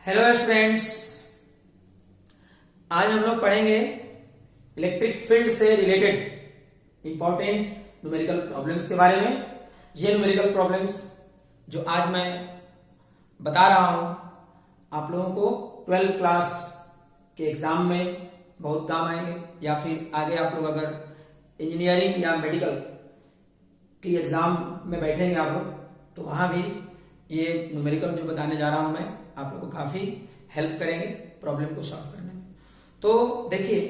Hello students, आज हम लोग पढ़ेंगे इलेक्ट्रिक फील्ड से रिलेटेड इंपॉर्टेंट न्यूमेरिकल प्रॉब्लम्स के बारे में। ये न्यूमेरिकल प्रॉब्लम्स जो आज मैं बता रहा हूं आप लोगों को 12th क्लास के एग्जाम में बहुत काम आएंगे, या फिर आगे आप लोग अगर इंजीनियरिंग या मेडिकल की एग्जाम में बैठेंगे आप लोग, तो वहां भी ये न्यूमेरिकल जो बताने जा रहा हूं मैं आप लोग को काफी हेल्प करेंगे प्रॉब्लम को सॉल्व करने में। तो देखिए,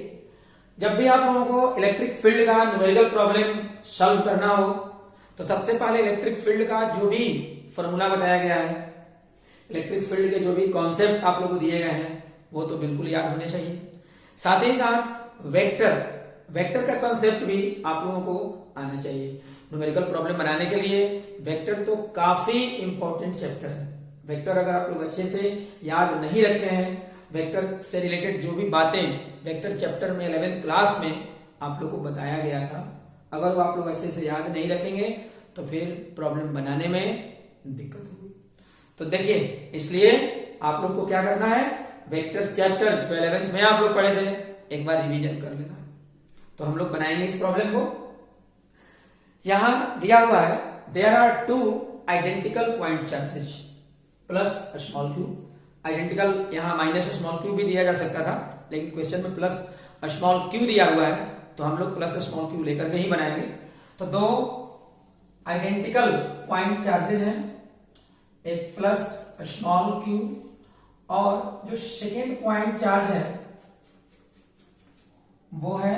जब भी आप लोगों को इलेक्ट्रिक फील्ड का न्यूमेरिकल प्रॉब्लम सॉल्व करना हो तो सबसे पहले इलेक्ट्रिक फील्ड का जो भी फॉर्मूला बताया गया है, इलेक्ट्रिक फील्ड के जो भी कॉन्सेप्ट आप लोगों को दिए गए हैं वो तो बिल्कुल याद होने चाहिए। साथ ही साथ वेक्टर का कॉन्सेप्ट भी आप लोगों को आना चाहिए। न्यूमेरिकल प्रॉब्लम बनाने के लिए वेक्टर तो काफी इंपॉर्टेंट चैप्टर है। वेक्टर अगर आप लोग अच्छे से याद नहीं रखे हैं, वेक्टर से रिलेटेड जो भी बातें वेक्टर चैप्टर में 11th क्लास में आप लोग को बताया गया था, अगर वो आप लोग अच्छे से याद नहीं रखेंगे तो फिर प्रॉब्लम बनाने में दिक्कत होगी। तो देखिए, इसलिए आप लोग को क्या करना है, वेक्टर चैप्टर जो 11th में आप लोग पढ़े थे एक बार रिवीजन कर लेना है। तो हम लोग बनाएंगे इस प्रॉब्लम को। यहां दिया हुआ है there are two identical point charges plus small q. Identical यहां माइनस स्मॉल क्यू भी दिया जा सकता था, लेकिन क्वेश्चन में प्लस स्मॉल क्यू दिया हुआ है तो हम लोग प्लस स्मॉल क्यू लेकर के ही बनाएंगे। तो दो आइडेंटिकल पॉइंट चार्जेस हैं, एक प्लस स्मॉल क्यू और जो सेकेंड पॉइंट चार्ज है वो है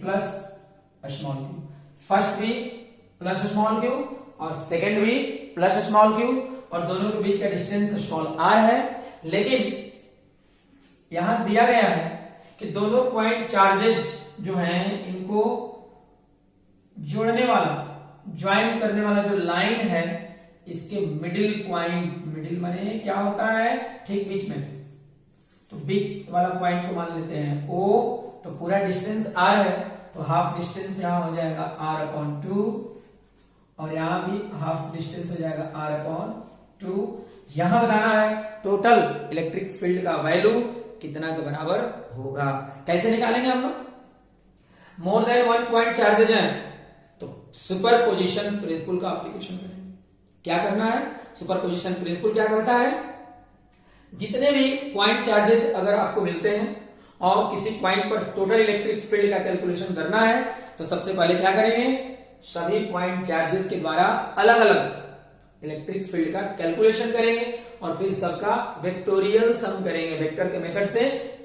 प्लस स्मॉल क्यू। फर्स्ट भी प्लस स्मॉल क्यू और सेकेंड भी प्लस स्मॉल क्यू, और दोनों के बीच का डिस्टेंस स्मॉल आर है। लेकिन यहां दिया गया है कि दोनों पॉइंट चार्जेस जो हैं इनको जोड़ने वाला, ज्वाइन करने वाला जो लाइन है, इसके मिडिल पॉइंट, मिडिल माने क्या होता है, ठीक बीच में, तो बीच वाला पॉइंट को मान लेते हैं O। तो पूरा डिस्टेंस R है तो हाफ डिस्टेंस यहां हो जाएगा R/2 और यहां भी हाफ डिस्टेंस हो जाएगा R/2। यहां बताना है टोटल इलेक्ट्रिक फील्ड का वैल्यू कितना के बराबर होगा। कैसे निकालेंगे हम लोग, more than one point charges हैं तो सुपर पोजिशन प्रिंसिपल का एप्लीकेशन करेंगे। क्या करना है, सुपर पोजिशन प्रिंसिपल क्या कहता है, जितने भी पॉइंट चार्जेस अगर आपको मिलते हैं और किसी पॉइंट पर टोटल इलेक्ट्रिक फील्ड का कैलकुलेशन करना है तो सबसे पहले क्या करेंगे, सभी पॉइंट चार्जेस के द्वारा अलग अलग इलेक्ट्रिक फील्ड का कैलकुलेशन करेंगे और फिर सबका वेक्टोरियल सम करेंगे, वेक्टर के मेथड से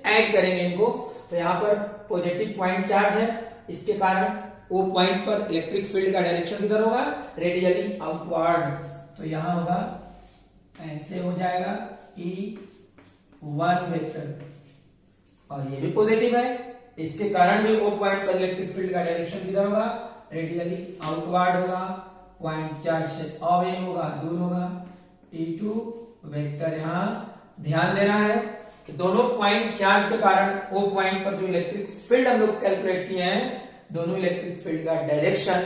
ऐड करेंगे इनको। तो यहां पर पॉजिटिव पॉइंट चार्ज है, इसके कारण वो पॉइंट पर इलेक्ट्रिक फील्ड का डायरेक्शन किधर होगा, रेडियली आउटवर्ड। तो यहां होगा ऐसे हो जाएगा E1 वेक्टर, और ये भी पॉजिटिव है, इसके कारण भी वो पॉइंट पर इलेक्ट्रिक फील्ड का डायरेक्शन किधर होगा, रेडियली आउटवर्ड होगा। पॉइंट चार्ज से अवे होगा, दूर होगा। E2 वेक्टर, यहां ध्यान देना है कि दोनों पॉइंट चार्ज के कारण वो पॉइंट पर जो इलेक्ट्रिक फील्ड हम लोग कैलकुलेट किए हैं, दोनों इलेक्ट्रिक फील्ड का डायरेक्शन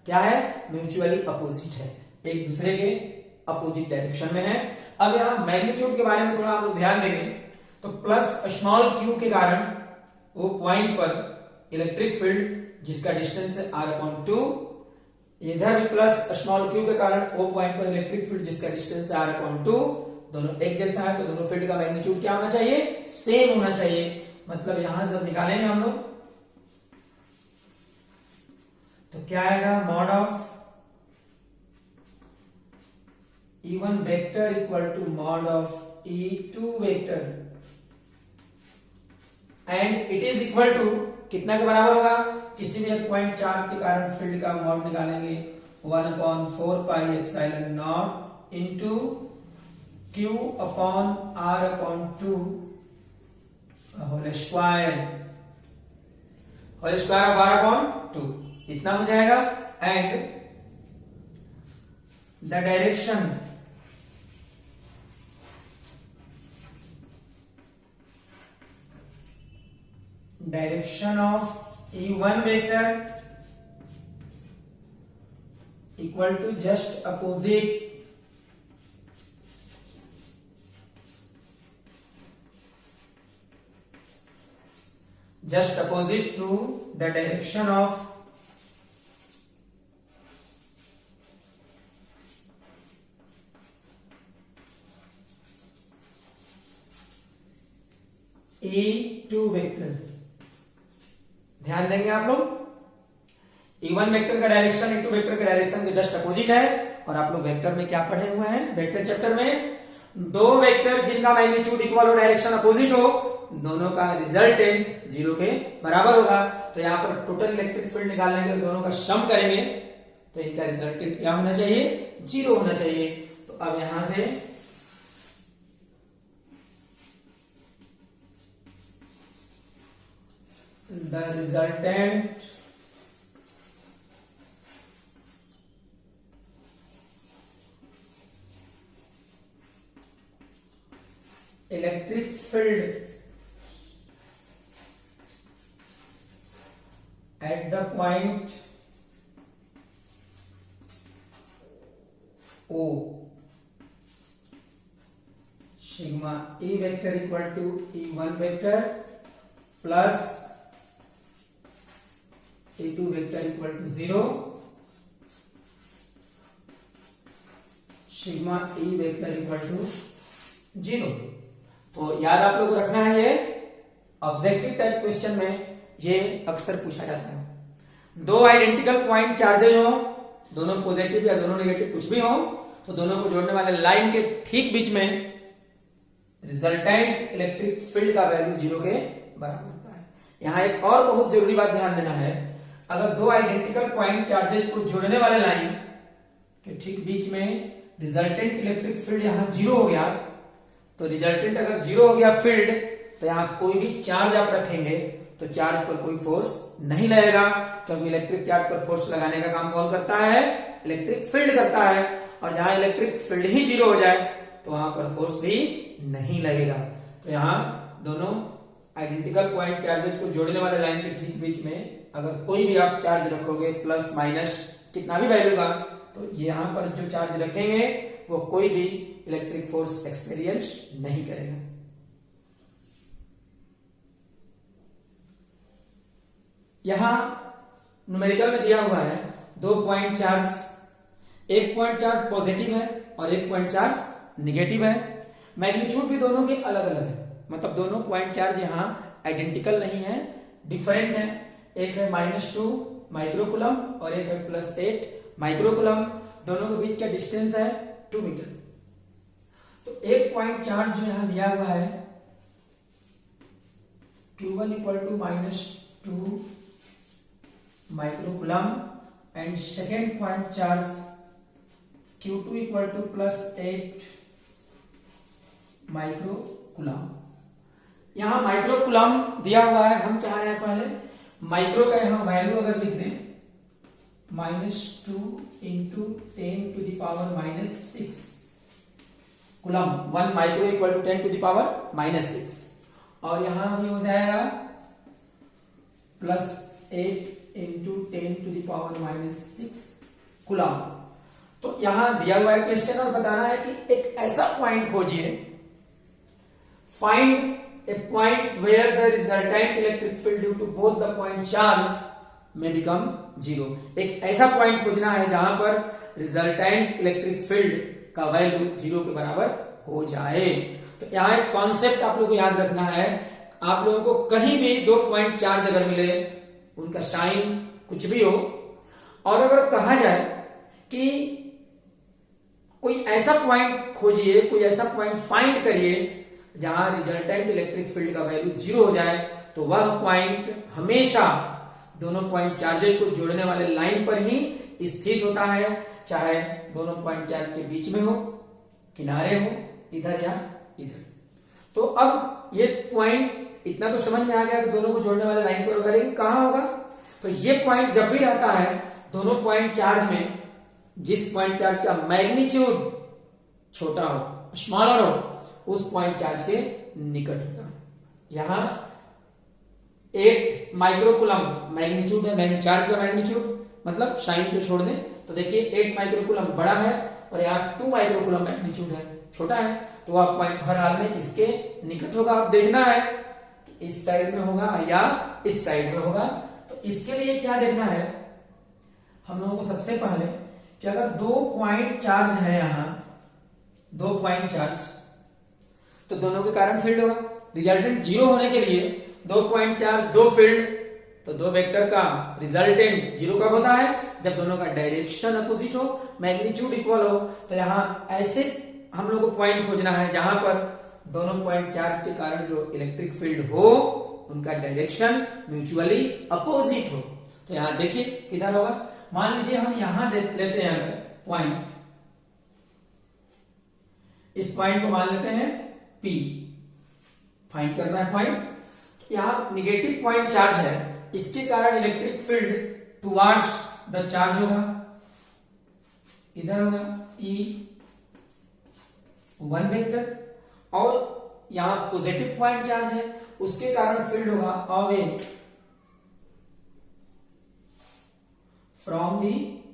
क्या है, म्यूचुअली अपोजिट है, एक दूसरे के अपोजिट डायरेक्शन में है। अब यहां मैग्नीट्यूड के बारे में थोड़ा आप लोग ध्यान देंगे तो प्लस स्मॉल क्यू के कारण वो पॉइंट पर इलेक्ट्रिक फील्ड जिसका डिस्टेंस है R/2, इधर भी प्लस स्मॉल क्यू के कारण वो पॉइंट पर इलेक्ट्रिक फील्ड जिसका डिस्टेंस है R/2, दोनों एक जैसा है तो दोनों फील्ड का मैग्नीट्यूड क्या होना चाहिए, सेम होना चाहिए। मतलब यहां से निकालेंगे हम लोग तो क्या आएगा, mod of E1 vector equal to mod of E2 vector, and it is equal to कितना के बराबर होगा, किसी भी एक पॉइंट चार्ज के कारण फील्ड का मॉड निकालेंगे 1/4πε0 into Q/R/2 whole square of R/2 इतना हो जाएगा। And the direction of E1 vector equal to just opposite just opposite to the direction of E2 vector. ध्यान देंगे आप लोग, E1 वेक्टर का डायरेक्शन E2 वेक्टर का डायरेक्शन के जस्ट अपोजिट है। और आप लोग वेक्टर में क्या पढ़े हुए हैं, वेक्टर चैप्टर में, दो वेक्टर जिनका मैग्नीट्यूड इक्वल हो, डायरेक्शन अपोजिट हो, दोनों का रिजल्टेंट 0 के बराबर होगा। तो यहां पर टोटल इलेक्ट्रिक फील्ड निकालने के लिए दोनों का सम करेंगे तो इनका रिजल्टेंट क्या होना चाहिए, 0 होना चाहिए। तो अब यहां से the resultant electric field at the point O sigma E vector equal to E1 vector plus E2 vector equal to 0, sigma E vector equal to 0। तो याद आप लोग को रखना है, ये ऑब्जेक्टिव टाइप क्वेश्चन में ये अक्सर पूछा जाता है। दो आइडेंटिकल पॉइंट चार्जेज हो, दोनों पॉजिटिव या दोनों नेगेटिव कुछ भी हो, तो दोनों को जोड़ने वाले लाइन के ठीक बीच में रिजल्टेंट इलेक्ट्रिक फील्ड का वैल्यू 0 के बराबर होता है। यहां एक और बहुत जरूरी बात ध्यान देना है, अगर दो आइडेंटिकल पॉइंट चार्जेस को जोड़ने वाले लाइन के ठीक बीच में रिजल्टेंट इलेक्ट्रिक फील्ड यहां 0 हो गया, तो रिजल्टेंट अगर 0 हो गया फील्ड, तो यहां कोई भी चार्ज आप रखेंगे तो चार्ज पर कोई फोर्स नहीं लगेगा, क्योंकि इलेक्ट्रिक चार्ज पर फोर्स लगाने का काम कौन करता है, इलेक्ट्रिक फील्ड करता है। और जहां इलेक्ट्रिक फील्ड ही 0 हो जाए तो वहां पर फोर्स भी नहीं लगेगा। तो यहां दोनों आइडेंटिकल पॉइंट चार्जेस को जोड़ने वाले लाइन के ठीक बीच में अगर कोई भी आप चार्ज रखोगे, प्लस माइनस कितना भी वैल्यू का, तो यहां पर जो चार्ज रखेंगे वो कोई भी इलेक्ट्रिक फोर्स एक्सपीरियंस नहीं करेगा। यहां न्यूमेरिकल में दिया हुआ है दो पॉइंट चार्ज, एक पॉइंट चार्ज पॉजिटिव है और एक पॉइंट चार्ज निगेटिव है। मैग्नीट्यूड भी दोनों के अलग अलग है, मतलब दोनों पॉइंट चार्ज यहां आइडेंटिकल नहीं है, डिफरेंट है। एक है -2 माइक्रोकुलम और एक है +8 माइक्रोकुलम। दोनों के बीच का डिस्टेंस है 2 मीटर। तो एक पॉइंट चार्ज जो यहां दिया हुआ है Q1 equal to -2 microcoulomb and second point charge Q2 equal to +8 microcoulomb. यहां माइक्रोकुलम दिया हुआ है, हम चाह रहे हैं पहले माइक्रो का यहां वैल्यू अगर लिख दें -2 into 10⁻⁻6 coulomb, 1 micro equal to 10⁻⁻6, और यहां भी हो जाएगा +8 इंटू 10⁻⁻6 कुलम। तो यहां दिया हुआ है क्वेश्चन और बताना है कि एक ऐसा पॉइंट खोजिए, find a point where the resultant electric field due to both the point charge may become 0। एक ऐसा पॉइंट खोजना है जहां पर रिजल्टेंट इलेक्ट्रिक फील्ड का वैल्यू 0 के बराबर हो जाए। तो यहां एक कॉन्सेप्ट आप लोगों को याद रखना है, आप लोगों को कहीं भी दो पॉइंट चार्ज अगर मिले, उनका साइन कुछ भी हो, और अगर कहा जाए कि कोई ऐसा पॉइंट खोजिए, कोई ऐसा पॉइंट फाइंड करिए जहां रिजल्टेंट इलेक्ट्रिक फील्ड का वैल्यू 0 हो जाए, तो वह पॉइंट हमेशा दोनों पॉइंट चार्जेस को जोड़ने वाले लाइन पर ही स्थित होता है, चाहे दोनों पॉइंट चार्ज के बीच में हो, किनारे हो, इधर या इधर। तो अब ये पॉइंट इतना तो समझ में आ गया कि दोनों को जोड़ने वाले लाइन पर होगा, लेकिन कहां होगा? तो ये पॉइंट जब भी रहता है दोनों पॉइंट चार्ज में, जिस पॉइंट चार्ज का मैग्नीट्यूड छोटा हो, स्मॉलर हो, उस पॉइंट चार्ज के निकट होता है। यहां 8 माइक्रोकुलम मैग्नीट्यूड है, चार्ज का मैग्नीट्यूड, मतलब साइन को छोड़ दें तो देखिए 8 माइक्रोकुलम बड़ा है और यहाँ 2 माइक्रोकुलम मैग्नीट्यूड है, छोटा है, तो वह पॉइंट हर हाल में इसके निकट होगा। अब देखना है इस साइड में होगा या इस साइड में होगा। तो इसके लिए क्या देखना है हम लोगों को, सबसे पहले कि अगर 2 पॉइंट चार्ज है, यहां 2 पॉइंट चार्ज, तो दोनों के कारण फील्ड होगा। रिजल्टेंट 0 होने के लिए 2 पॉइंट चार्ज 2 फील्ड, तो 2 वेक्टर का रिजल्टेंट 0 कब होता है, जब दोनों का डायरेक्शन अपोजिट हो, मैग्नीट्यूड इक्वल हो। तो यहां ऐसे हम लोग को पॉइंट खोजना है जहां पर दोनों पॉइंट चार्ज के कारण जो इलेक्ट्रिक फील्ड हो उनका डायरेक्शन म्यूचुअली अपोजिट हो। तो यहां देखिए किधर होगा, मान लीजिए हम यहां लेते हैं अगर पॉइंट, इस पॉइंट को मान लेते हैं P, फाइंड करना है पॉइंट। यहां निगेटिव पॉइंट चार्ज है, इसके कारण electric field towards the charge होगा, इधर होगा E1 वेक्टर, और यहां पॉजिटिव पॉइंट चार्ज है, उसके कारण फील्ड होगा away from the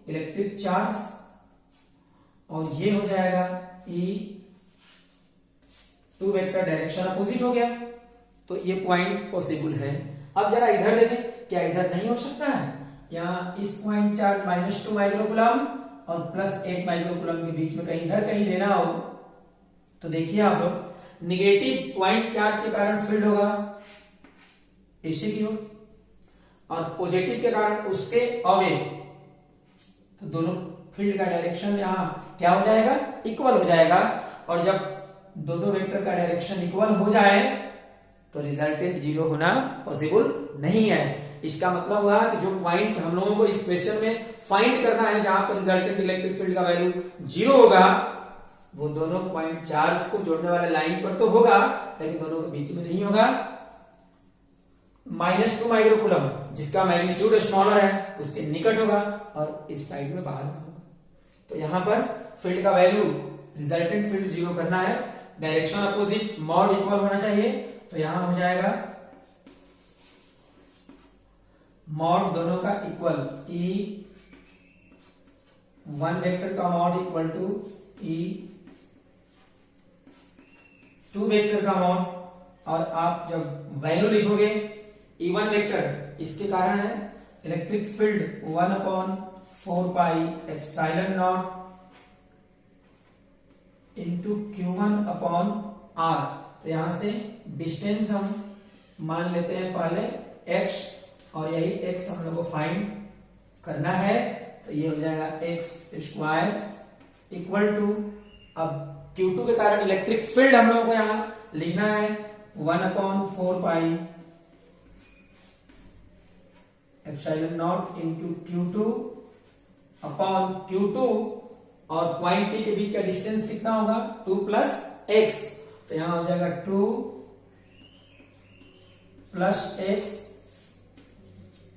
electric charge, और ये हो जाएगा E2 वेक्टर डायरेक्शन अपोजिट हो गया। तो ये पॉइंट पॉसिबल है। अब जरा इधर देखें, क्या इधर नहीं हो सकता है, यहां इस पॉइंट चार्ज -2 माइक्रोकूलम और +1 माइक्रोकूलम के बीच में कहीं इधर कहीं देना हो, तो देखिए आप लोग, निगेटिव पॉइंट चार्ज के कारण फील्ड होगा इसी की ओर, और पॉजिटिव के कारण उसके अवे, तो दोनों फील्ड का डायरेक्शन यहां क्या हो जाएगा, इक्वल हो जाएगा। और जब दो वेक्टर का डायरेक्शन इक्वल हो जाए तो रिजल्टेंट 0 होना पॉसिबल नहीं है। इसका मतलब हुआ कि जो पॉइंट हम लोगों को इस क्वेश्चन में फाइंड करना है जहां पर रिजल्टेंट इलेक्ट्रिक फील्ड का वैल्यू 0 होगा, वो दोनों पॉइंट चार्ज को जोड़ने वाले लाइन पर तो होगा, लेकिन दोनों के बीच में नहीं होगा। -2 माइक्रोकूलम जिसका मैग्नीट्यूड स्मॉलर है उसके निकट होगा, और इस साइड में बाहर में होगा। तो यहां पर फील्ड का वैल्यू, रिजल्टेंट फील्ड 0 करना है, डायरेक्शन अपोजिट, मॉड इक्वल होना चाहिए। तो यहां हो जाएगा मॉड दोनों का इक्वल, E1 वेक्टर का mod equal to E2 vector का मॉड, और आप जब वैल्यू लिखोगे E1 वेक्टर, इसके कारण है इलेक्ट्रिक फील्ड 1/4πε0 इंटू Q1/R। तो यहां से डिस्टेंस हम मान लेते हैं पहले x, और यही x हम लोग को फाइंड करना है। तो ये हो जाएगा x² इक्वल टू, अब Q2 के कारण इलेक्ट्रिक फील्ड हम लोगों को यहां लिखना है 1/4πε0 इंटू Q2/Q2, और पॉइंट P के बीच का डिस्टेंस कितना होगा, 2 + x। तो यहां हो जाएगा 2 + x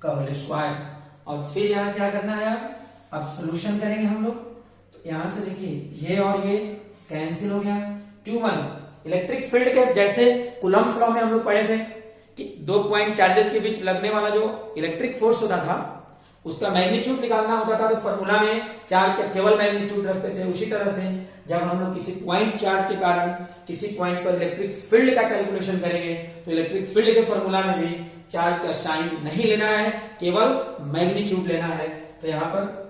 का होल स्क्वायर। और फिर यहां क्या करना है, अब सॉल्यूशन करेंगे हम लोग। तो यहां से देखिए ये और ये कैंसिल हो गया। Q1 इलेक्ट्रिक फील्ड के, जैसे कूलम्ब्स लॉ में हम लोग पढ़े थे कि 2 पॉइंट चार्जेस के बीच लगने वाला जो इलेक्ट्रिक फोर्स होता था उसका मैग्नीट्यूड निकालना होता था, तो फॉर्मूला में चार्ज का केवल मैग्नीट्यूड रखते थे। उसी तरह से जब हम लोग किसी पॉइंट चार्ज के कारण किसी पॉइंट पर इलेक्ट्रिक फील्ड का कैलकुलेशन करेंगे, तो इलेक्ट्रिक फील्ड के फॉर्मूला में भी चार्ज का साइन नहीं लेना है, केवल मैग्नीट्यूड लेना है। तो यहां पर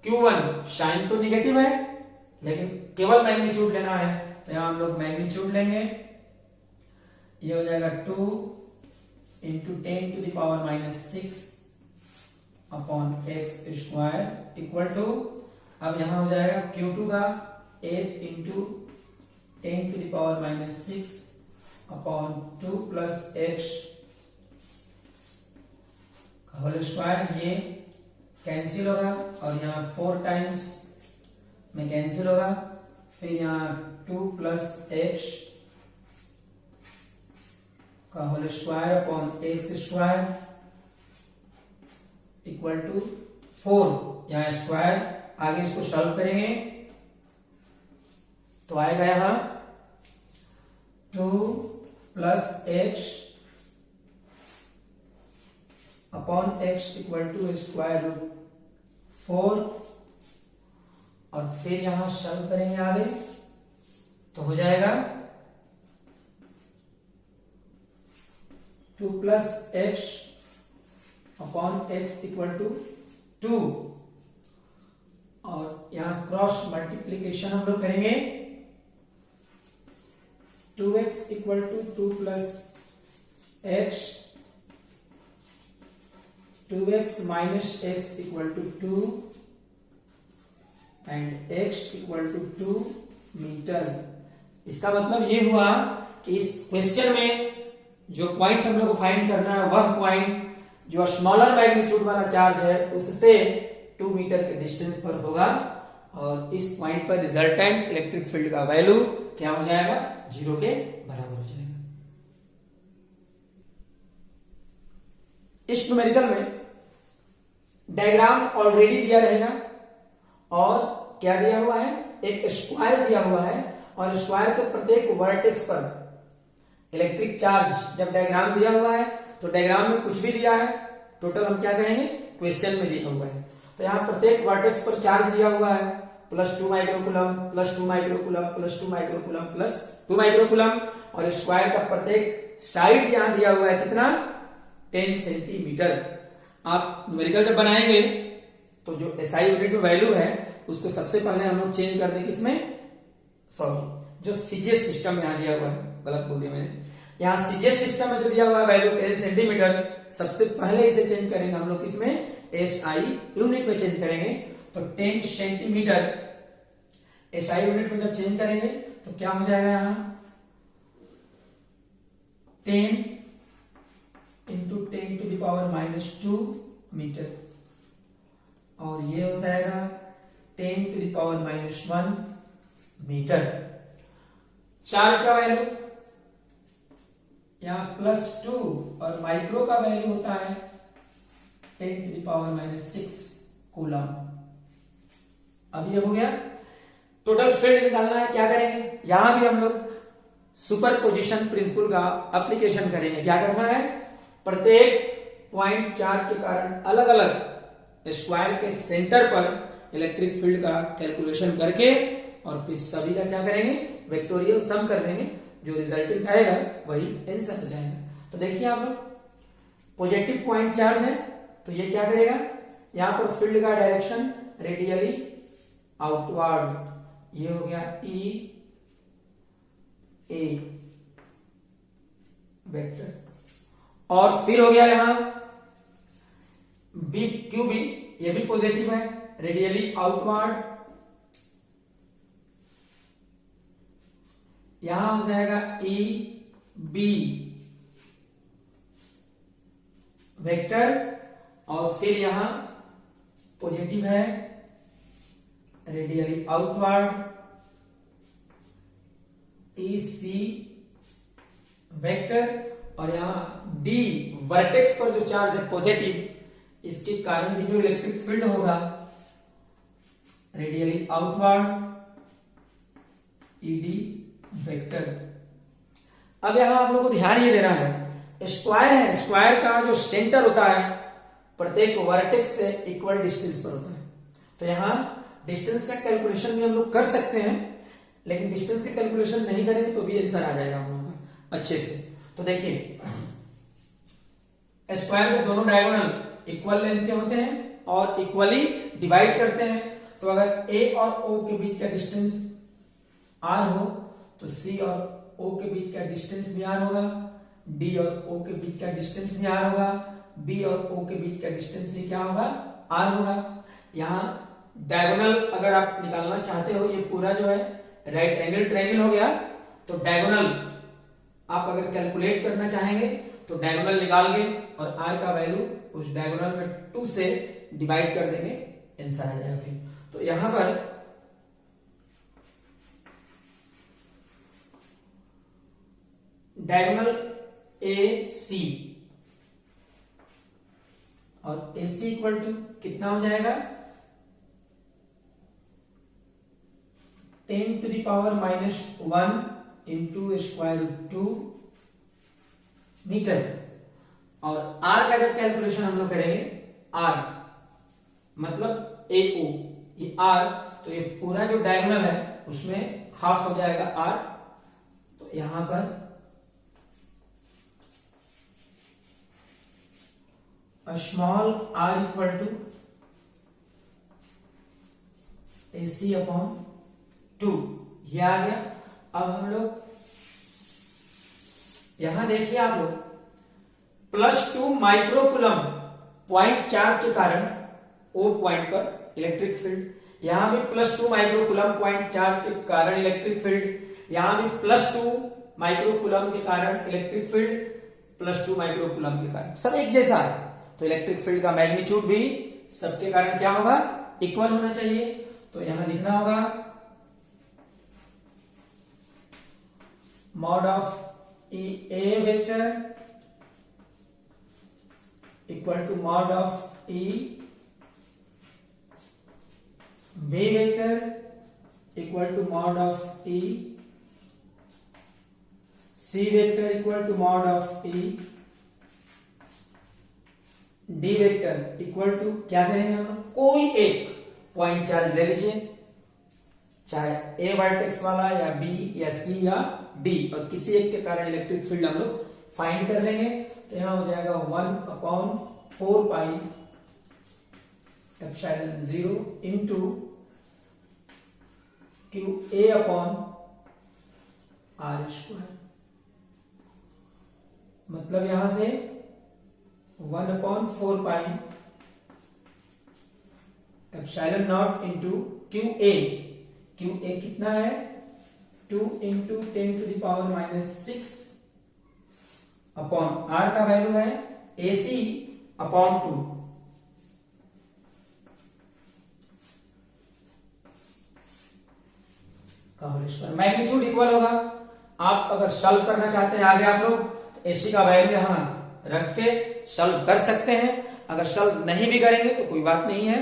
Q1 साइन तो निगेटिव है, लेकिन केवल मैग्नीट्यूड लेना है। तो यहां हम लोग मैग्नीट्यूड लेंगे, ये हो जाएगा 2 × 10⁻⁻6 अपॉन x² इक्वल टू, अब यहां हो जाएगा Q2 का 8 × 10⁻⁻6 अपॉन 2 + x का होल स्क्वायर, ये कैंसिल होगा, और यहाँ 4 टाइम्स में कैंसिल होगा। फिर यहाँ 2 + x का whole square upon x² equal to 4, यहाँ स्क्वायर, आगे इसको सॉल्व करेंगे तो आएगा यहां 2 + x upon x equal to √4, और फिर यहां सॉल्व करेंगे आगे तो हो जाएगा 2 plus x upon x equal to 2, और यहां क्रॉस मल्टीप्लीकेशन हम लोग करेंगे। 2x equal to 2 plus x, 2x minus x equal to 2 and x equal to 2 metre. इसका मतलब ये हुआ कि इस क्वेश्चन में जो पॉइंट हम लोग को फाइंड करना है वह पॉइंट जो स्मॉलर मैग्नीट्यूड वाला चार्ज है उससे 2 मीटर के डिस्टेंस पर होगा, और इस पॉइंट पर रिजल्टेंट इलेक्ट्रिक फील्ड का वैल्यू क्या हो जाएगा, 0 के बराबर हो जाएगा। इस न्यूमेरिकल में डायग्राम ऑलरेडी दिया रहेगा, और क्या दिया हुआ है, एक स्क्वायर दिया हुआ है, और स्क्वायर के प्रत्येक वर्टेक्स पर इलेक्ट्रिक चार्ज जब डायग्राम दिया हुआ है तो डायग्राम में कुछ भी दिया है, टोटल हम क्या कहेंगे, क्वेश्चन में दिया हुआ है। तो यहाँ प्रत्येक वर्टेक्स पर चार्ज दिया हुआ है +2 माइक्रोकूलम, +2 माइक्रोकूलम, +2 माइक्रोकूलम, +2 माइक्रोकूलम, और स्क्वायर का प्रत्येक साइड यहां दिया हुआ है कितना, 10 सेंटीमीटर। आप न्यूमेरिकल जब बनाएंगे तो जो SI यूनिट में वैल्यू है उसको सबसे पहले हम लोग चेंज कर दें किसमें, सॉरी जो सीजीएस सिस्टम में यहां दिया हुआ है, गलत बोल दिया मैंने, यहां सीजीएस सिस्टम में जो दिया हुआ है वैल्यू 10 सेंटीमीटर, सबसे पहले इसे चेंज करेंगे हम लोग किसमें, SI यूनिट में चेंज करेंगे। तो 10 सेंटीमीटर SI यूनिट में जब चेंज करेंगे तो क्या हो जाएगा, यहां 10 into 10 to the power -2 metre, और ये हो जाएगा 10 to the power -1 metre. Charge का वैल्यू यहां +2, और माइक्रो का वैल्यू होता है 10 टू द पावर -6 कूलम। अब ये हो गया, टोटल फील्ड निकालना है, क्या करेंगे, यहां भी हम लोग सुपरपोजिशन प्रिंसिपल का एप्लीकेशन करेंगे। क्या करना है, प्रत्येक पॉइंट चार्ज के कारण अलग अलग स्क्वायर के सेंटर पर इलेक्ट्रिक फील्ड का कैलकुलेशन करके, और फिर सभी का क्या करेंगे, वेक्टोरियल सम कर देंगे, जो रिजल्टेंट आएगा वही आंसर हो जाएगा। तो देखिए आप लोग, पॉजिटिव पॉइंट चार्ज है तो ये क्या करेगा, यहां पर फील्ड का डायरेक्शन रेडियली आउटवर्ड, ये हो गया E A वेक्टर, और फिर हो गया यहां B Q B, ये भी पॉजिटिव है, रेडियली आउटवर्ड, यहां हो जाएगा E B वेक्टर, और फिर यहां पॉजिटिव है, रेडियली आउटवर्ड, EC वेक्टर, और यहां D वर्टेक्स पर जो चार्ज है पॉजिटिव, इसके कारण भी जो इलेक्ट्रिक फील्ड होगा रेडियली आउटवर्ड, ED वेक्टर। अब यहां आप लोगों को ध्यान ये देना है, स्क्वायर है, स्क्वायर का जो सेंटर होता है प्रत्येक वर्टेक्स से इक्वल डिस्टेंस पर होता है। तो यहां डिस्टेंस का कैलकुलेशन भी हम लोग कर सकते हैं, लेकिन डिस्टेंस का कैलकुलेशन नहीं करेंगे तो भी आंसर आ जाएगा हम लोगों का अच्छे से। तो देखिए, स्क्वायर के दोनों डायगोनल इक्वल लेंथ के होते हैं और इक्वली डिवाइड करते हैं। तो अगर A और O के बीच का डिस्टेंस R हो तो C और O के बीच का डिस्टेंस भी R होगा, D और O के बीच का डिस्टेंस भी R होगा, B और O के बीच का डिस्टेंस भी क्या होगा, R होगा। यहाँ डायगोनल अगर आप निकालना चाहते हो, ये पूरा जो है राइट एंगल ट्रायंगल हो गया, तो डायगोनल आप अगर कैलकुलेट करना चाहेंगे तो डायगोनल निकाल के और R का वैल्यू उस डायगोनल में 2 से डिवाइड कर देंगे, आंसर आ जाएगा। फिर तो यहां पर डायगोनल AC और AC इक्वल टू कितना हो जाएगा, 10 to the power -1 into square root 2 metre. और R का जब कैलकुलेशन हम लोग करेंगे, R मतलब AO, ये R, तो ये पूरा जो डायगोनल है उसमें हाफ हो जाएगा R। तो यहां पर small r equal to AC upon 2, ये आ गया। अब हम लोग यहां देखिए आप लोग +2 माइक्रोकुलम पॉइंट चार्ज के कारण O पॉइंट पर इलेक्ट्रिक फील्ड, यहां भी +2 माइक्रोकुलम पॉइंट चार्ज के कारण इलेक्ट्रिक फील्ड, यहां भी +2 माइक्रोकुलम के कारण इलेक्ट्रिक फील्ड, +2 माइक्रोकुलम के कारण सब एक जैसा है, तो इलेक्ट्रिक फील्ड का मैग्नीट्यूड भी सबके कारण क्या होगा, इक्वल होना चाहिए। तो यहां लिखना होगा mod of A vector equal to mod of B vector equal to mod of C vector equal to mod of D vector equal to क्या करेंगे हम लोग, कोई एक पॉइंट चार्ज ले लीजिए, चाहे ए वर्टेक्स वाला या बी या सी या डी, और किसी एक के कारण इलेक्ट्रिक फील्ड हम लोग फाइंड कर लेंगे। तो यहां हो जाएगा 1/4 pi epsilon 0 into Q A upon R square, मतलब यहां से 1/4 pi epsilon naught into Q A कितना है 2 इंटू 10⁻⁻6 अपॉन आर का वैल्यू है AC अपॉन 2, का होल स्क्वायर, मैग्नीट्यूड इक्वल होगा। आप अगर सॉल्व करना चाहते हैं आगे आप लोग तो AC का वैल्यू यहां रख के सॉल्व कर सकते हैं, अगर सॉल्व नहीं भी करेंगे तो कोई बात नहीं है।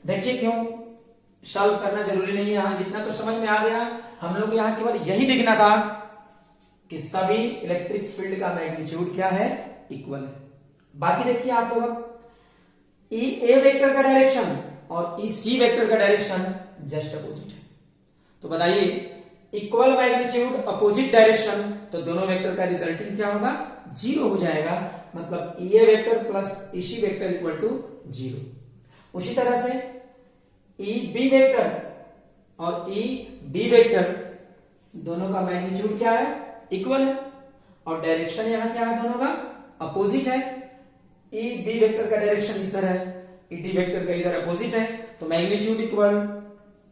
देखिए क्यों सॉल्व करना जरूरी नहीं है, यहां जितना तो समझ में आ गया, हम लोग यहां केवल यही दिखना था कि सभी इलेक्ट्रिक फील्ड का मैग्नीट्यूड क्या है, इक्वल है। बाकी देखिए आप लोग ई ए वेक्टर का डायरेक्शन और ई सी वेक्टर का डायरेक्शन जस्ट अपोजिट है, तो बताइए इक्वल मैग्नीट्यूड अपोजिट डायरेक्शन, तो दोनों वेक्टर का रिजल्टेंट क्या होगा, 0 हो जाएगा, मतलब E A vector plus E C vector equal to 0। उसी तरह से ई बी वेक्टर और ई डी वेक्टर दोनों का मैग्नीट्यूड क्या है, इक्वल है, और डायरेक्शन यहां क्या है, दोनों का अपोजिट है। ई बी वेक्टर का डायरेक्शन इस तरह है, ई डी वेक्टर का इधर अपोजिट है, तो मैग्नीट्यूड इक्वल,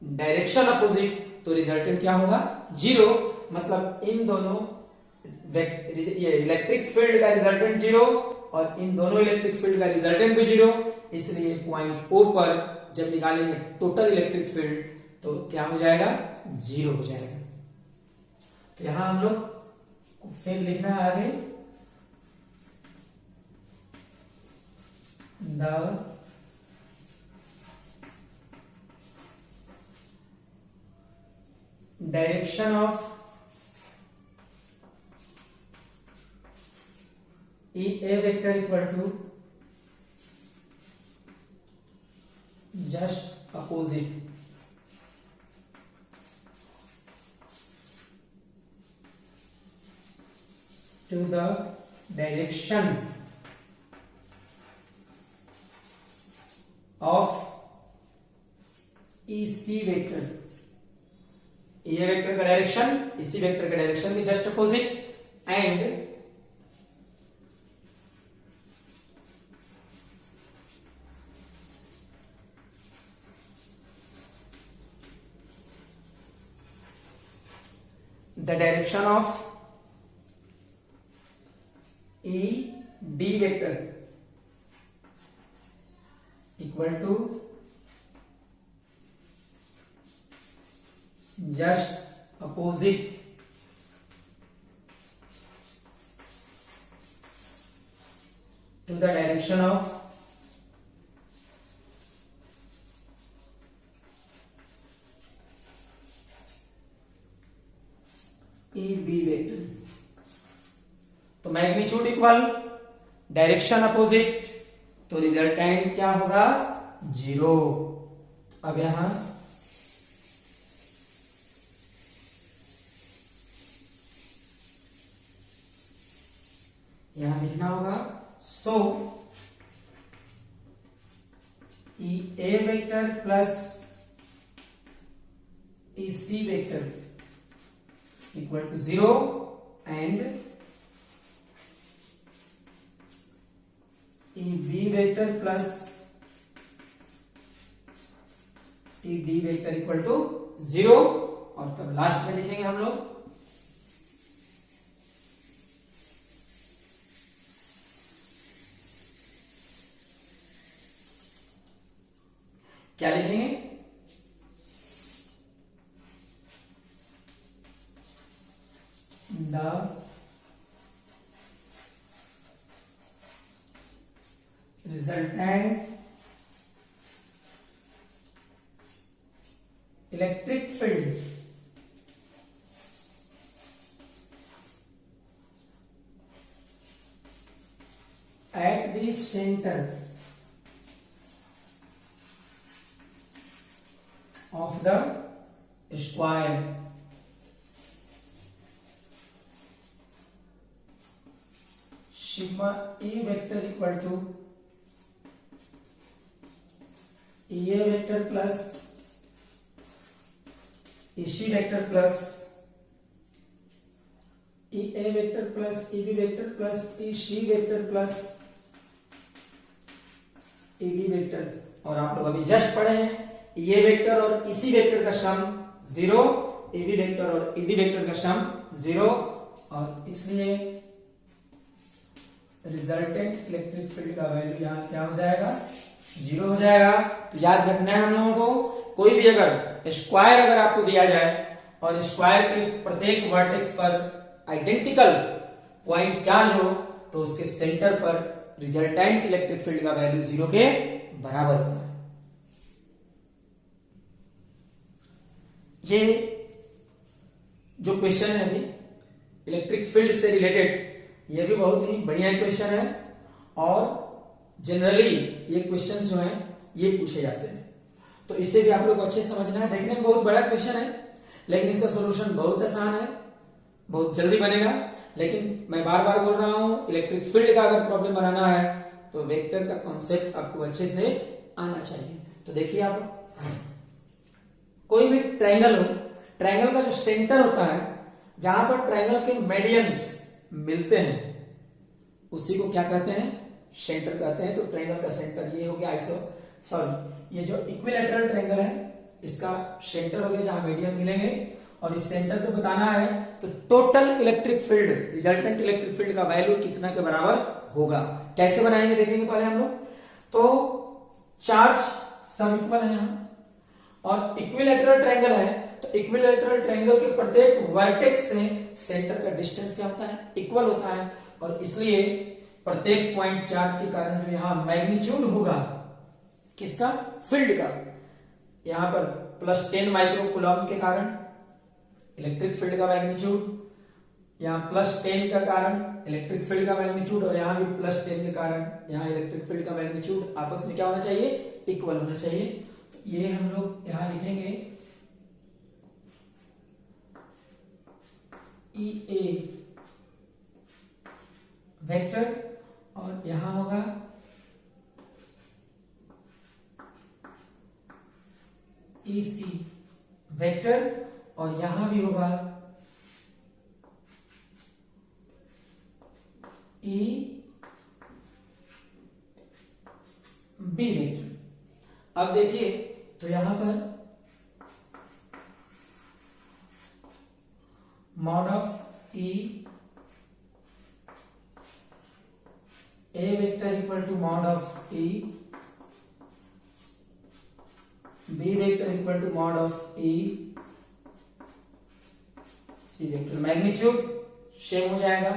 डायरेक्शन अपोजिट, तो रिजल्टेंट क्या होगा, 0, मतलब इन दोनों ये इलेक्ट्रिक फील्ड का रिजल्टेंट 0 और इन दोनों इलेक्ट्रिक फील्ड का रिजल्टेंट भी 0, इसलिए पॉइंट O पर जब निकालेंगे टोटल इलेक्ट्रिक फील्ड तो क्या हो जाएगा, 0 हो जाएगा। तो यहां हम लोग फिर लिखना है आगे the direction of E A vector equal to just opposite to the direction of E C vector, A vector का डायरेक्शन इसी वेक्टर का डायरेक्शन के just opposite and the direction of E D vector equal to just opposite to the direction of E B vector. तो magnitude equal, direction opposite, तो resultant क्या होगा, 0। अब यहां लिखना होगा so A vector plus E C vector equal to 0 and E B vector plus E D vector equal to 0, और तब लास्ट में लिखेंगे हम लोग क्या लिखेंगे, the resultant electric field at the center of the square sigma E vector equal to A vector plus EC vector plus E A vector plus E B vector plus E C vector plus E D vector, और आप लोग अभी just पढ़े हैं ए vector और इसी vector का सम 0, A B vector और ई डी वेक्टर का सम 0, और इसलिए रिजल्टेंट इलेक्ट्रिक फील्ड का वैल्यू यहाँ क्या हो जाएगा, 0 हो जाएगा। तो याद रखना है हम लोगों को, कोई भी अगर स्क्वायर अगर आपको दिया जाए और स्क्वायर के प्रत्येक वर्टेक्स पर आइडेंटिकल पॉइंट चार्ज हो तो उसके सेंटर पर रिजल्टेंट इलेक्ट्रिक फील्ड का वैल्यू 0 के बराबर होता है। ये जो क्वेश्चन है अभी इलेक्ट्रिक फील्ड से रिलेटेड, ये भी बहुत ही बढ़िया क्वेश्चन है, और जनरली ये क्वेश्चंस जो हैं ये पूछे जाते हैं, तो इससे भी आप लोग को अच्छे समझना है। देखने में बहुत बड़ा क्वेश्चन है लेकिन इसका सॉल्यूशन बहुत आसान है, बहुत जल्दी बनेगा। लेकिन मैं बार बार बोल रहा हूं, इलेक्ट्रिक फील्ड का अगर प्रॉब्लम बनाना है तो वेक्टर का कॉन्सेप्ट आपको अच्छे से आना चाहिए। तो देखिए आप, कोई भी ट्रायंगल हो, ट्रायंगल का जो सेंटर होता है, जहां पर ट्रायंगल के मेडियंस मिलते हैं उसी को क्या कहते हैं, सेंटर कहते हैं। तो ट्रायंगल का सेंटर ये हो गया ये जो इक्विलैटरल ट्रायंगल है इसका सेंटर हो गया जहां मीडियम मिलेंगे, और इस सेंटर पे बताना है तो total electric field, resultant electric field का वैल्यू कितना के बराबर होगा। कैसे बनाएंगे देखेंगे पहले हम लोग। तो चार्ज सम इक्वल है यहां, और इक्विलैटरल ट्रायंगल है तो इक्विलैटरल ट्रायंगल के प्रत्येक वर्टेक्स से सेंटर का डिस्टेंस क्या होता है, इक्वल होता है, और इसलिए प्रत्येक पॉइंट चार्ज के कारण जो यहां मैग्नीट्यूड होगा किसका, फील्ड का, यहां पर +10 माइक्रो कूलम के कारण इलेक्ट्रिक फील्ड का मैग्नीट्यूड, यहां +10 का कारण इलेक्ट्रिक फील्ड का मैग्नीट्यूड, और यहां भी +10 के कारण यहां इलेक्ट्रिक फील्ड का मैग्नीट्यूड आपस में क्या होना चाहिए, इक्वल होना चाहिए। तो ये हम लोग यहां लिखेंगे ई ए वेक्टर, और यहां होगा ई सी वेक्टर, और यहां भी होगा ई बी वेक्टर। अब देखिए तो यहां पर mod of E A vector equal to mod of E B vector equal to mod of E C vector. Magnitude same हो जाएगा।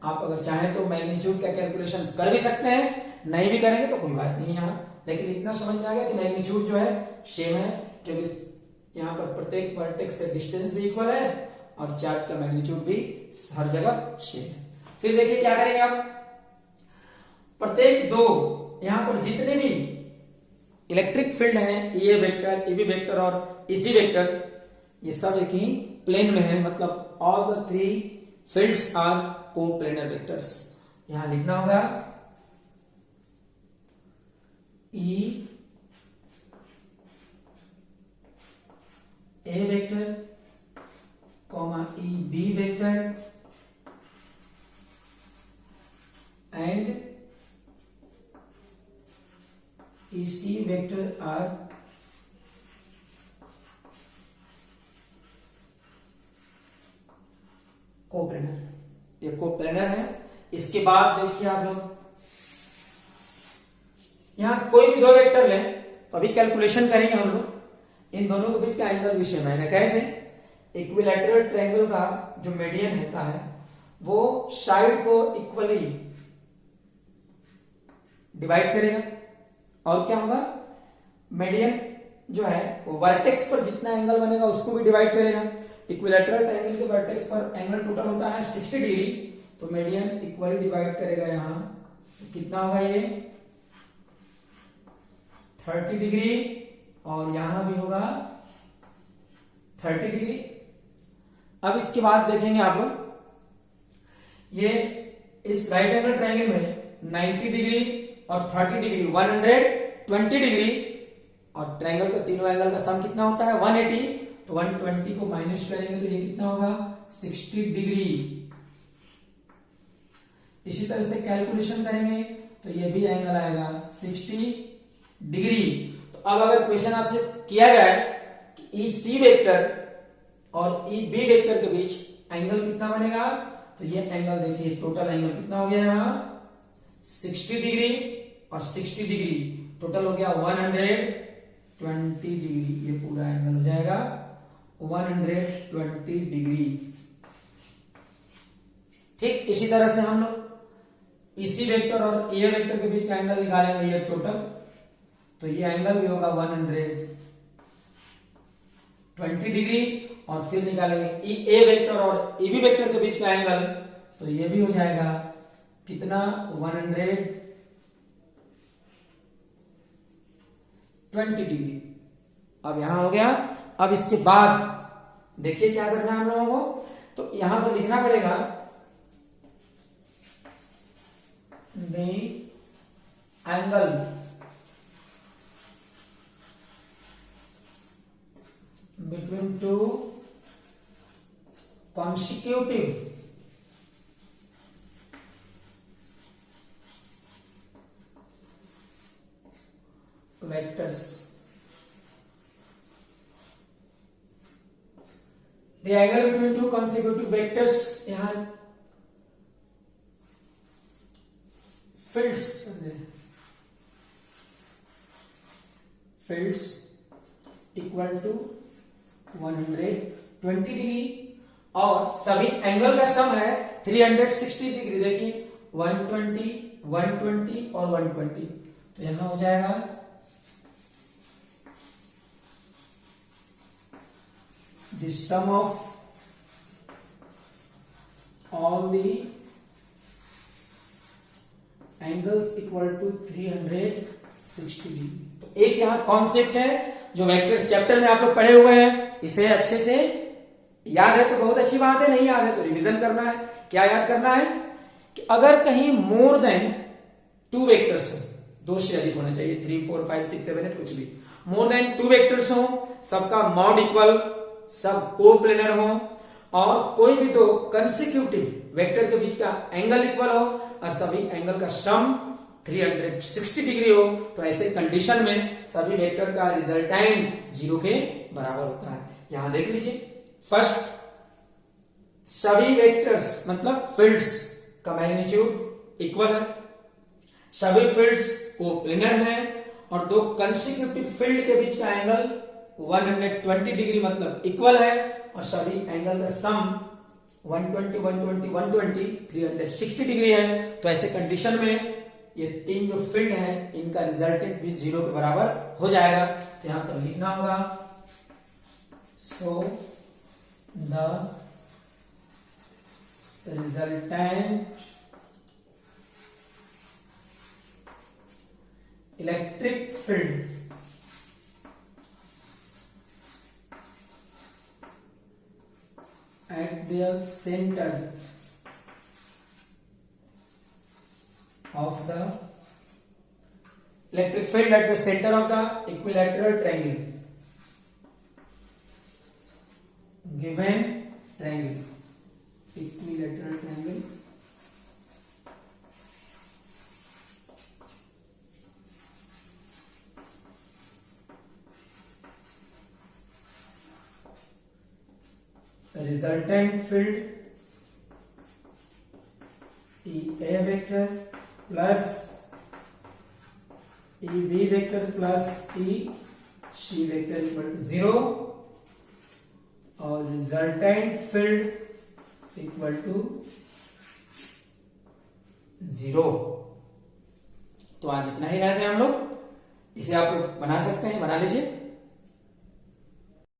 आप अगर चाहें तो मैग्नीट्यूड का कैलकुलेशन कर भी सकते हैं, नहीं भी करेंगे तो कोई बात नहीं यहां, लेकिन इतना समझ में आ गया कि मैग्नीट्यूड जो है सेम है, क्योंकि यहां पर प्रत्येक वर्टेक्स से डिस्टेंस भी इक्वल है और चार्ज का मैग्नीट्यूड भी हर जगह सेम है। फिर देखिए क्या करेंगे आप, प्रत्येक दो यहां पर जितने भी इलेक्ट्रिक फील्ड है, ए वेक्टर, ए बी वेक्टर और इसी वेक्टर, ये सब एक ही प्लेन में है, मतलब all the 3 fields are coplanar vectors. यहां लिखना होगा ई वेक्टर आर कोप्लेनर, ये कोप्लेनर है। इसके बाद देखिए आप लोग यहां कोई भी दो वेक्टर लें तो अभी कैलकुलेशन करेंगे हम लोग, इन दोनों के बीच का एंगल भी सेम आएगा। कैसे? इक्विलैटरल ट्रायंगल का जो मीडियन होता है वो साइड को इक्वली डिवाइड करेगा, और क्या होगा, मीडियन जो है वो वर्टेक्स पर जितना एंगल बनेगा उसको भी डिवाइड करेगा। इक्विलैटरल ट्रायंगल के वर्टेक्स पर एंगल टोटल होता है 60 डिग्री, तो मीडियन इक्वली डिवाइड करेगा यहां, तो कितना होगा ये 30 डिग्री, और यहां भी होगा 30 डिग्री। अब इसके बाद देखेंगे आप लोग, ये इस राइट एंगल ट्रायंगल में 90 डिग्री और 30 डिग्री 120 डिग्री, और ट्रायंगल का तीनों एंगल का सम कितना होता है 180, तो 120 को माइनस करेंगे तो ये कितना होगा 60 डिग्री। इसी तरह से कैलकुलेशन करेंगे तो ये भी एंगल आएगा 60 डिग्री। तो अब अगर क्वेश्चन आपसे किया जाए कि ई सी वेक्टर और ई बी वेक्टर के बीच एंगल कितना बनेगा, तो ये एंगल देखिए टोटल एंगल कितना हो गया यहां 60 डिग्री और 60 डिग्री, टोटल हो गया 120 डिग्री, ये पूरा एंगल हो जाएगा 120 डिग्री। ठीक इसी तरह से हम लोग इसी वेक्टर और ए वेक्टर के बीच का एंगल निकालेंगे, ये टोटल, तो ये एंगल भी होगा 120 डिग्री, और फिर निकालेंगे ए वेक्टर और ए बी वेक्टर के बीच का एंगल, तो ये भी हो जाएगा कितना 120 डिग्री। अब यहां हो गया। अब इसके बाद देखिए क्या करना है हम लोगों को, तो यहां पर लिखना पड़ेगा the angle between two consecutive vectors, the angle between two consecutive vectors, यहां fields इक्वल टू 120 डिग्री, और सभी एंगल का सम है 360 डिग्री। देखिए 120, 120 और 120, तो यहां हो जाएगा the sum of all the angles equal to 360 degree. तो एक यहां कॉन्सेप्ट है जो वेक्टर्स चैप्टर में आप लोग पढ़े हुए हैं, इसे अच्छे से याद है तो बहुत अच्छी बात है, नहीं याद है तो रिवीजन करना है। क्या याद करना है कि अगर कहीं मोर देन 2 वेक्टर्स हो, 2 से अधिक होना चाहिए, 3, 4, 5, 6, 7, 8 कुछ भी, मोर देन 2 वेक्टर्स हो, सबका मॉड इक्वल, सब कोप्लेनर हो, और कोई भी दो कंसेक्यूटिव वेक्टर के बीच का एंगल इक्वल हो, और सभी एंगल का सम 360 डिग्री हो, तो ऐसे कंडीशन में सभी वेक्टर का रिजल्टेंट 0 के बराबर होता है। यहां देख लीजिए, फर्स्ट सभी वेक्टर्स मतलब फील्ड्स का मैग्नीट्यूड इक्वल है, सभी फील्ड्स कोप्लेनर है, और दो कंसेक्यूटिव फील्ड के बीच का एंगल 120 डिग्री मतलब इक्वल है, और सभी एंगल का सम 120, 120, 120, 360 डिग्री है। तो ऐसे कंडीशन में ये तीन जो फील्ड है इनका रिजल्टेंट भी 0 के बराबर हो जाएगा। तो यहां पर लिखना होगा सो the resultant electric field at the center of the electric field at the center of the equilateral triangle, given triangle, equilateral triangle, resultant field E A vector plus E B vector plus E C vector equal to 0 और resultant field equal to 0। तो आज इतना ही रहते हैं हम लोग। इसे आप लोग बना सकते हैं, बना लीजिए।